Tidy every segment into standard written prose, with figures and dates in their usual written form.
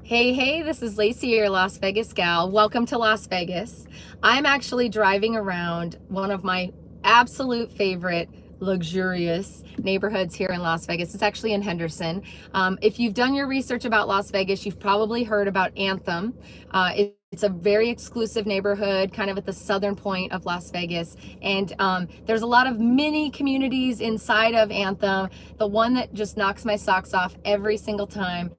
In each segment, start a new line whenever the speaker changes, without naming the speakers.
Hey, this is Lacey, your Las Vegas gal. Welcome to Las Vegas. I'm actually driving around one of my absolute favorite luxurious neighborhoods here in Las Vegas. It's actually in Henderson. If you've done your research about Las Vegas, you've probably heard about Anthem. It's a very exclusive neighborhood, kind of at the southern point of Las Vegas. And there's a lot of mini communities inside of Anthem. The one that just knocks my socks off every single time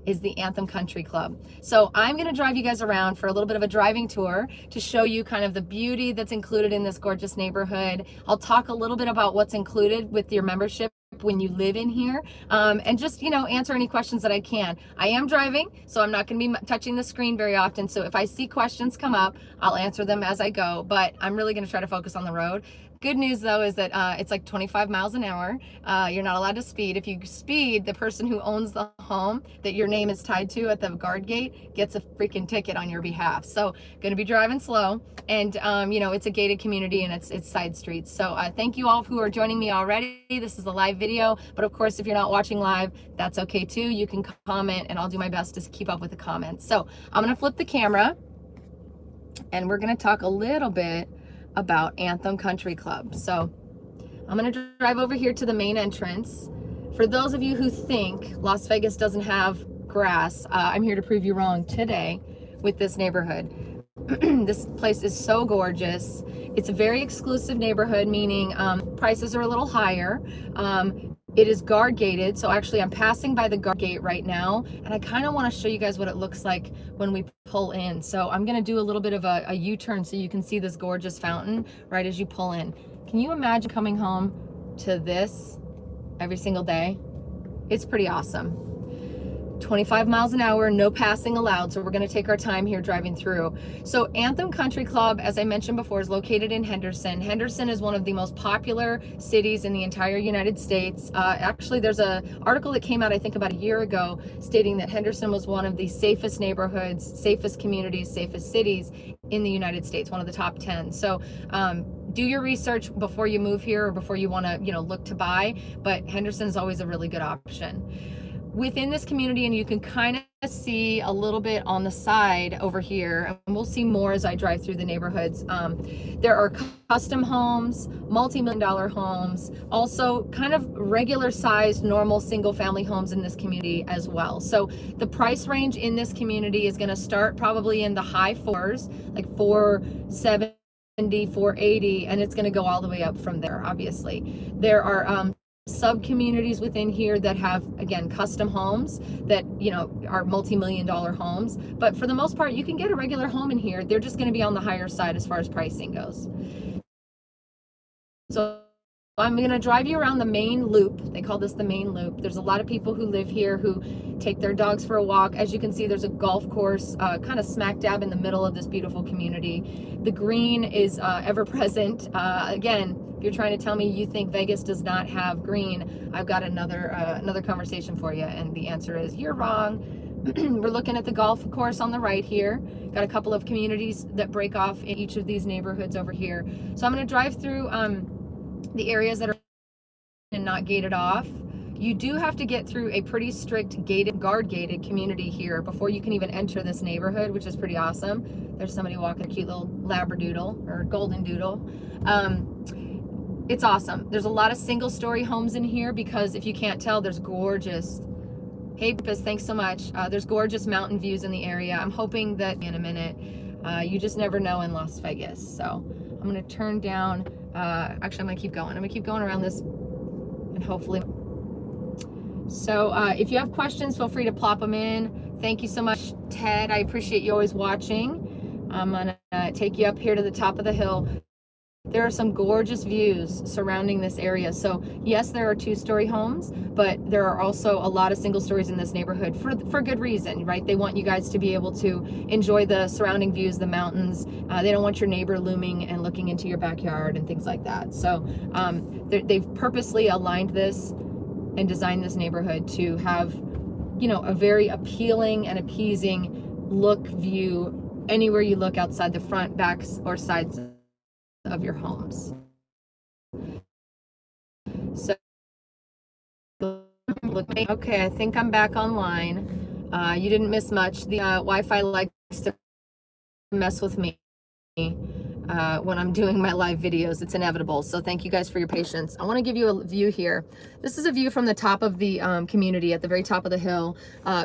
is the Anthem Country Club. So I'm going to drive you guys around for a little bit of a driving tour to show you kind of the beauty that's included in this gorgeous neighborhood. I'll talk a little bit about what's included with your membership when you live in here, and just, answer any questions that I can. I am driving, so I'm not going to be touching the screen very often. So if I see questions come up, I'll answer them as I go, but I'm really going to try to focus on the road. Good news though is that it's like 25 miles an hour. You're not allowed to speed. If you speed, the person who owns the home that your name is tied to at the guard gate gets a freaking ticket on your behalf. So going to be driving slow, and it's a gated community and it's side streets. So thank you all who are joining me already. This is a live video, but of course if you're not watching live, that's okay too. You can comment and I'll do my best to keep up with the comments. So I'm going to flip the camera and we're going to talk a little bit about Anthem Country Club. So I'm going to drive over here to the main entrance. For those of you who think Las Vegas doesn't have grass, I'm here to prove you wrong today with this neighborhood. This place is so gorgeous. It's a very exclusive neighborhood, meaning prices are a little higher. It is guard gated, so actually I'm passing by the guard gate right now, and I kind of want to show you guys what it looks like when we pull in. So I'm going to do a little bit of a U-turn so you can see this gorgeous fountain right as you pull in. Can you imagine coming home to this every single day? It's pretty awesome. 25 miles an hour, no passing allowed, so we're going to take our time here driving through. So Anthem Country Club, as I mentioned before, is located in Henderson. Henderson is one of the most popular cities in the entire United States. Actually, there's an article that came out, I think, about a year ago, stating that Henderson was one of the safest neighborhoods, safest communities, safest cities in the United States, one of the top 10. So do your research before you move here or before you want to, look to buy, but Henderson is always a really good option. Within this community, and you can kind of see a little bit on the side over here, and we'll see more as I drive through the neighborhoods. There are custom homes, multi-million-dollar homes, also kind of regular sized normal single family homes in this community as well. So the price range in this community is going to start probably in the high fours, like 470, 480, and it's going to go all the way up from there. Obviously there are sub-communities within here that have, again, custom homes that are multi-million-dollar homes, but for the most part you can get a regular home in here. They're just going to be on the higher side as far as pricing goes. So I'm going to drive you around the main loop. They call this the main loop. There's a lot of people who live here who take their dogs for a walk. As you can see, there's a golf course kind of smack dab in the middle of this beautiful community. The green is ever present. Again, if you're trying to tell me you think Vegas does not have green, I've got another conversation for you, and the answer is you're wrong. We're looking at the golf course on the right here. Got a couple of communities that break off in each of these neighborhoods over here. So I'm going to drive through the areas that are and not gated off. You do have to get through a pretty strict guard gated community here before you can even enter this neighborhood, which is pretty awesome. There's somebody walking a cute little labradoodle or golden doodle. It's awesome. There's a lot of single story homes in here because if you can't tell, there's gorgeous, hey Pippas, thanks so much. There's gorgeous mountain views in the area. I'm hoping that in a minute, you just never know in Las Vegas. So I'm going to turn down, actually I'm going to keep going. I'm going to keep going around this and hopefully. So if you have questions, feel free to plop them in. Thank you so much, Ted. I appreciate you always watching. I'm going to take you up here to the top of the hill. There are some gorgeous views surrounding this area. So yes, there are two-story homes, but there are also a lot of single stories in this neighborhood for good reason, right? They want you guys to be able to enjoy the surrounding views, the mountains. They don't want your neighbor looming and looking into your backyard and things like that. So they've purposely aligned this and designed this neighborhood to have, a very appealing and appeasing look view anywhere you look outside the front, backs, or sides of your homes. So okay, I think I'm back online. You didn't miss much. The Wi-Fi likes to mess with me when I'm doing my live videos. It's inevitable. So thank you guys for your patience. I want to give you a view here. This is a view from the top of the community, at the very top of the hill.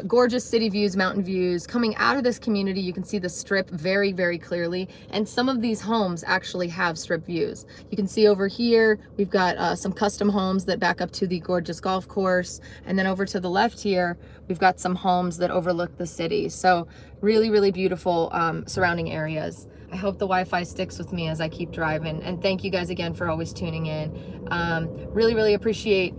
Gorgeous city views, mountain views. Coming out of this community, you can see the strip very, very clearly. And some of these homes actually have strip views. You can see over here, we've got some custom homes that back up to the gorgeous golf course. And then over to the left here, we've got some homes that overlook the city. So really, really beautiful surrounding areas. I hope the Wi-Fi sticks with me as I keep driving. And thank you guys again for always tuning in. Really, really appreciate,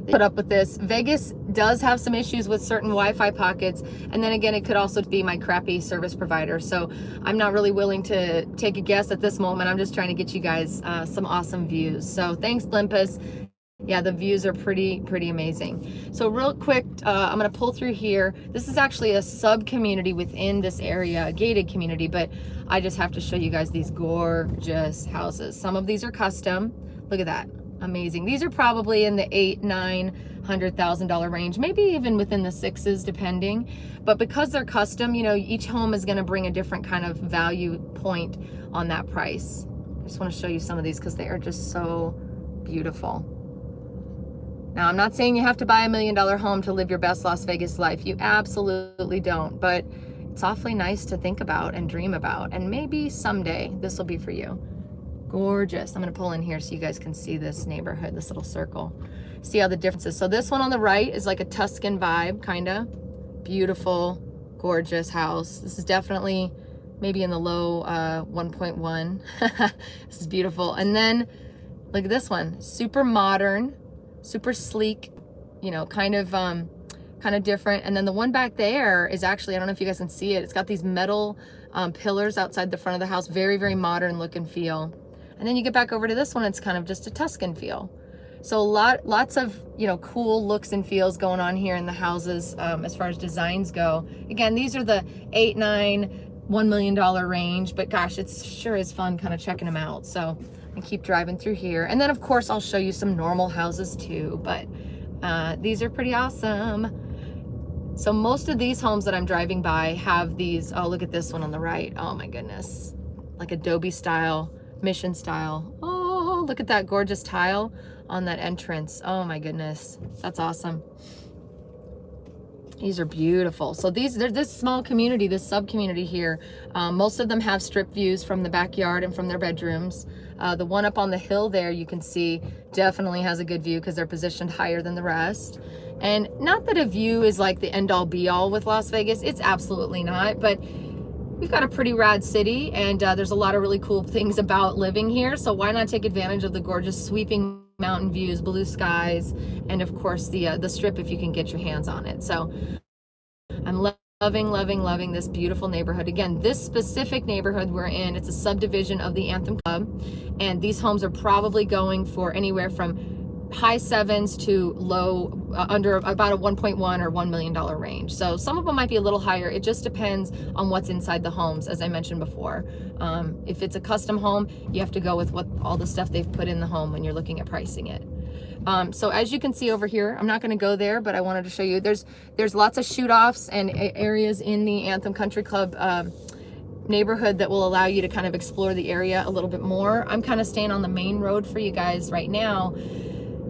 put up with this. Vegas does have some issues with certain Wi-Fi pockets. And then again, it could also be my crappy service provider. So I'm not really willing to take a guess at this moment. I'm just trying to get you guys some awesome views. So thanks, Blimpus. Yeah, the views are pretty amazing. So real quick, I'm gonna pull through here. This is actually a sub-community within this area, a gated community, but I just have to show you guys these gorgeous houses. Some of these are custom. Look at that, amazing. These are probably in the $800,000-$900,000 range, maybe even within the sixes, depending. But because they're custom, each home is gonna bring a different kind of value point on that price. I just wanna show you some of these because they are just so beautiful. Now, I'm not saying you have to buy $1 million home to live your best Las Vegas life. You absolutely don't, but it's awfully nice to think about and dream about. And maybe someday this will be for you. Gorgeous. I'm gonna pull in here so you guys can see this neighborhood, this little circle. See how the difference is. So this one on the right is like a Tuscan vibe, kinda. Beautiful, gorgeous house. This is definitely maybe in the low 1.1. This is beautiful. And then look at this one, super modern, super sleek, kind of different. And then the one back there is actually, I don't know if you guys can see it, it's got these metal pillars outside the front of the house. Very, very modern look and feel. And then you get back over to this one, it's kind of just a Tuscan feel. So lots of cool looks and feels going on here in the houses as far as designs go. Again, these are the $8, $9, $1 million range, but gosh, it sure is fun kind of checking them out. So and keep driving through here. And then of course I'll show you some normal houses too, but these are pretty awesome. So most of these homes that I'm driving by have these, oh, look at this one on the right. Oh my goodness. Like Adobe style, mission style. Oh, look at that gorgeous tile on that entrance. Oh my goodness. That's awesome. These are beautiful. So they're this small community, this sub-community here, most of them have strip views from the backyard and from their bedrooms. The one up on the hill there, you can see, definitely has a good view because they're positioned higher than the rest. And not that a view is like the end-all be-all with Las Vegas. It's absolutely not, but we've got a pretty rad city, and there's a lot of really cool things about living here. So why not take advantage of the gorgeous sweeping mountain views, blue skies, and of course the strip if you can get your hands on it. So I'm loving this beautiful neighborhood. Again, this specific neighborhood we're in, it's a subdivision of the Anthem Club, and these homes are probably going for anywhere from high sevens to low under about a 1.1 or $1 million range. So some of them might be a little higher. It just depends on what's inside the homes, as I mentioned before. If it's a custom home, you have to go with what all the stuff they've put in the home when you're looking at pricing it. So as you can see over here, I'm not going to go there, but I wanted to show you there's lots of shoot-offs and areas in the Anthem Country Club neighborhood that will allow you to kind of explore the area a little bit more. I'm kind of staying on the main road for you guys right now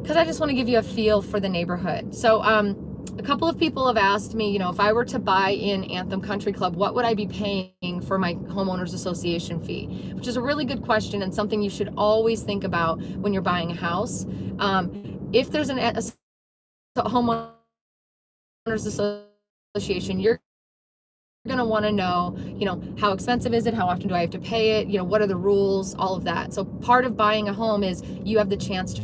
because I just want to give you a feel for the neighborhood. So a couple of people have asked me, if I were to buy in Anthem Country Club, what would I be paying for my homeowners association fee? Which is a really good question and something you should always think about when you're buying a house. If there's a homeowners association, you're going to want to know, how expensive is it? How often do I have to pay it? What are the rules? All of that. So part of buying a home is you have the chance to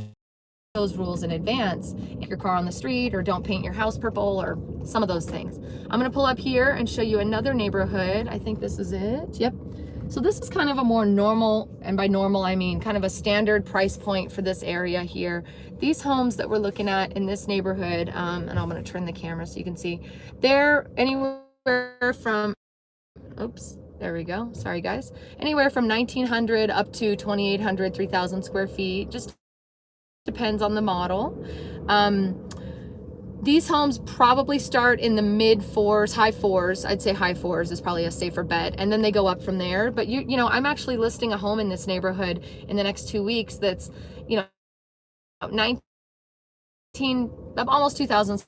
those rules in advance. If your car on the street, or don't paint your house purple, or some of those things. I'm going to pull up here and show you another neighborhood. I think this is it. Yep. So this is kind of a more normal, and by normal I mean kind of a standard price point for this area here. These homes that we're looking at in this neighborhood, and I'm going to turn the camera so you can see, they're anywhere from, oops, there we go, sorry guys, anywhere from 1,900 up to 2,800, 3,000 square feet, just depends on the model. These homes probably start in the mid fours, high fours. I'd say high fours is probably a safer bet. And then they go up from there. But you know, I'm actually listing a home in this neighborhood in the next 2 weeks that's, you know, 19, almost 2,000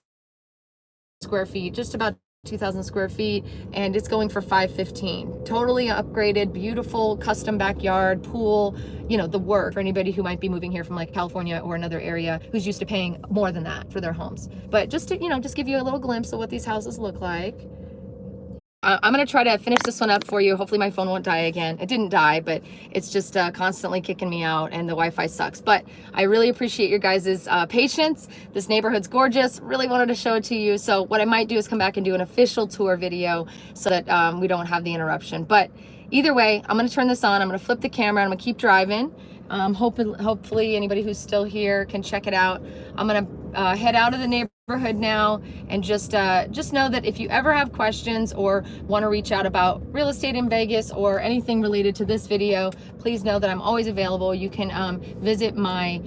square feet, just about 2,000 square feet, and it's going for $515. Totally upgraded, beautiful custom backyard, pool, you know, the work for anybody who might be moving here from like California or another area who's used to paying more than that for their homes. But just to, you know, just give you a little glimpse of what these houses look like. I'm going to try to finish this one up for you. Hopefully my phone won't die again. It didn't die, but it's just constantly kicking me out and the Wi-Fi sucks. But I really appreciate your guys' patience. This neighborhood's gorgeous. Really wanted to show it to you. So what I might do is come back and do an official tour video so that we don't have the interruption. But either way, I'm going to turn this on. I'm going to flip the camera. I'm going to keep driving. Hopefully anybody who's still here can check it out. I'm going to head out of the neighborhood now, and just know that if you ever have questions or want to reach out about real estate in Vegas or anything related to this video, please know that I'm always available. You can visit my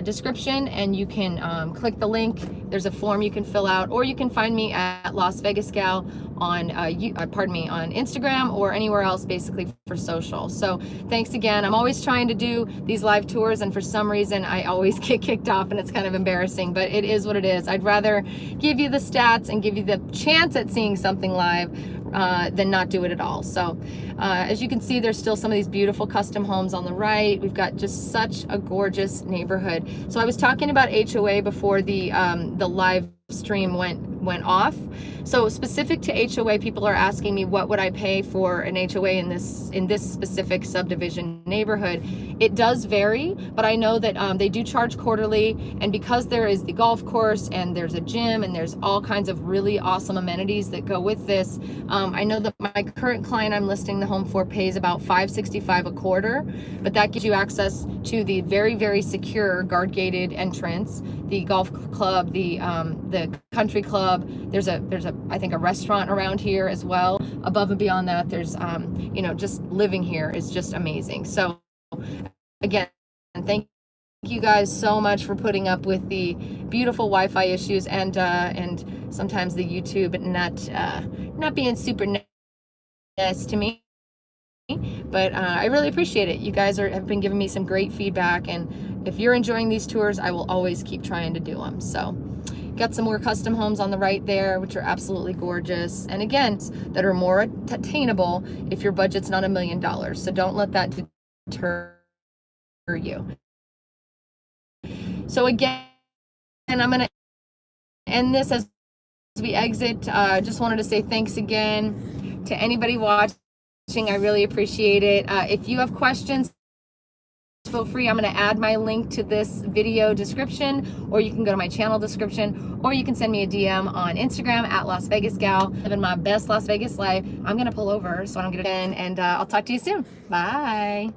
description and you can click the link. There's a form you can fill out, or you can find me at Las Vegas Gal on on Instagram or anywhere else basically for social. So thanks again. I'm always trying to do these live tours, and for some reason I always get kicked off, and it's kind of embarrassing, but it is what it is. I'd rather give you the stats and give you the chance at seeing something live than not do it at all. So as you can see, there's still some of these beautiful custom homes on the right. We've got just such a gorgeous neighborhood. So I was talking about HOA before the live stream went off. So specific to HOA, people are asking me what would I pay for an HOA in this specific subdivision neighborhood. It does vary, but I know that they do charge quarterly, and because there is the golf course and there's a gym and there's all kinds of really awesome amenities that go with this, I know that my current client I'm listing the home for pays about $565 a quarter, but that gives you access to the very, very secure guard-gated entrance, the golf club, the country club. There's I think a restaurant around here as well. Above and beyond that, there's you know, just living here is just amazing. So again, thank you guys so much for putting up with the beautiful Wi-Fi issues and sometimes the YouTube not being super nice to me. But I really appreciate it. You guys have been giving me some great feedback, and if you're enjoying these tours, I will always keep trying to do them. So got some more custom homes on the right there, which are absolutely gorgeous, and again, that are more attainable if your budget's not $1 million. So don't let that deter you. So again, I'm going to end this as we exit. Just wanted to say thanks again to anybody watching. I really appreciate it. If you have questions, feel free. I'm going to add my link to this video description, or you can go to my channel description, or you can send me a DM on Instagram at Las Vegas Gal. Living my best Las Vegas life. I'm going to pull over so I don't get it in, and I'll talk to you soon. Bye.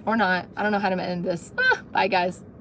Or not. I don't know how to end this. Bye, guys.